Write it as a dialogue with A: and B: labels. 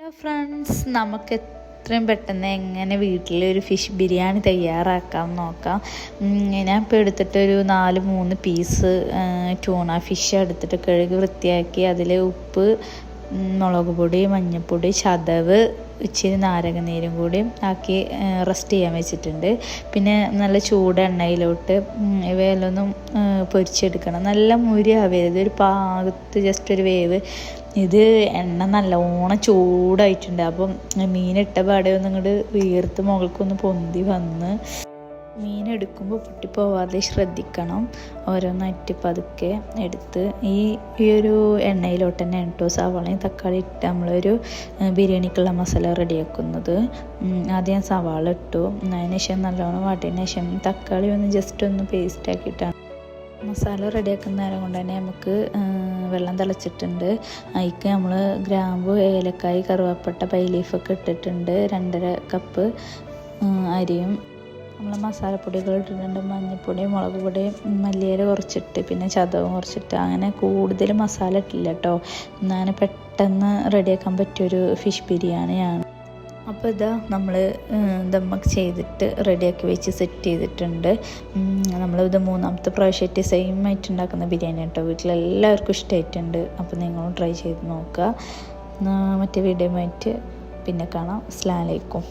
A: Hello friends, നമുക്ക് എത്രയും പെട്ടെന്ന് എങ്ങനെ വീട്ടിലൊരു ഫിഷ് ബിരിയാണി തയ്യാറാക്കാം നോക്കാം. ഞാൻ ഇപ്പോൾ എടുത്തിട്ടൊരു 3 പീസ് ട്യൂണ ഫിഷ് എടുത്തിട്ട് കഴുകി വൃത്തിയാക്കി അതിൽ ഉപ്പ്, മുളക് പൊടി, മഞ്ഞൾപ്പൊടി, ചതവ്, ഇച്ചിരി നാരങ്ങനീരും കൂടി ആക്കി റെസ്റ്റ് ചെയ്യാൻ വെച്ചിട്ടുണ്ട്. പിന്നെ നല്ല ചൂട് എണ്ണയിലോട്ട് ഇവയെല്ലൊന്നും പൊരിച്ചെടുക്കണം. നല്ല മുരി ആവരുത്, ഒരു പാകത്ത് ജസ്റ്റ് ഒരു വേവ്. ഇത് എണ്ണ നല്ലോണം ചൂടായിട്ടുണ്ട്. അപ്പം മീനിട്ട പാടെ ഒന്ന് ഇങ്ങോട്ട് വീർത്ത് മുകൾക്കൊന്ന് പൊന്തി വന്ന് മീനെടുക്കുമ്പോൾ പൊട്ടിപ്പോവാതെ ശ്രദ്ധിക്കണം. ഓരോന്നായിട്ട് പതുക്കെ എടുത്ത് ഈ ഒരു എണ്ണയിലോട്ട് തന്നെ ഇട്ടോ സവാളയും തക്കാളി ഇട്ട് നമ്മളൊരു ബിരിയാണിക്കുള്ള മസാല റെഡിയാക്കുന്നത്. ആദ്യം സവാള ഇട്ടു, അതിന് ശേഷം നല്ലോണം വാട്ടിയതിന് ശേഷം തക്കാളി ഒന്ന് ജസ്റ്റ് ഒന്ന് പേസ്റ്റ് ആക്കിയിട്ടാണ് മസാല റെഡിയാക്കുന്ന നേരം കൊണ്ട് തന്നെ നമുക്ക് വെള്ളം തിളച്ചിട്ടുണ്ട്. അതിക്ക് നമ്മൾ ഗ്രാമ്പു, ഏലക്കായ്, കറുവാപ്പട്ട, ബൈ ലീഫൊക്കെ ഇട്ടിട്ടുണ്ട്. 2.5 കപ്പ് അരിയും നമ്മൾ മസാലപ്പൊടികൾ ഇട്ടിട്ടുണ്ട്. മഞ്ഞൾപ്പൊടി, മുളക് പൊടി, മല്ലിയില കുറച്ചിട്ട് പിന്നെ ചതവും കുറച്ചിട്ട്. അങ്ങനെ കൂടുതൽ മസാല ഇട്ടില്ല കേട്ടോ. ഞാൻ പെട്ടെന്ന് റെഡിയാക്കാൻ പറ്റിയൊരു ഫിഷ് ബിരിയാണിയാണ്. അപ്പോൾ ഇതാ നമ്മൾ ദമ്മൊക്കെ ചെയ്തിട്ട് റെഡിയാക്കി വെച്ച് സെറ്റ് ചെയ്തിട്ടുണ്ട്. നമ്മളിത് 3ാമത്തെ പ്രാവശ്യമായിട്ട് സെയിം ആയിട്ട് ഉണ്ടാക്കുന്ന ബിരിയാണി കേട്ടോ. വീട്ടിലെല്ലാവർക്കും ഇഷ്ടമായിട്ടുണ്ട്. അപ്പോൾ നിങ്ങളും ട്രൈ ചെയ്ത് നോക്കുക. മറ്റേ വീഡിയോ ആയിട്ട് പിന്നെ കാണാം. അസ്സലാമു അലൈക്കും.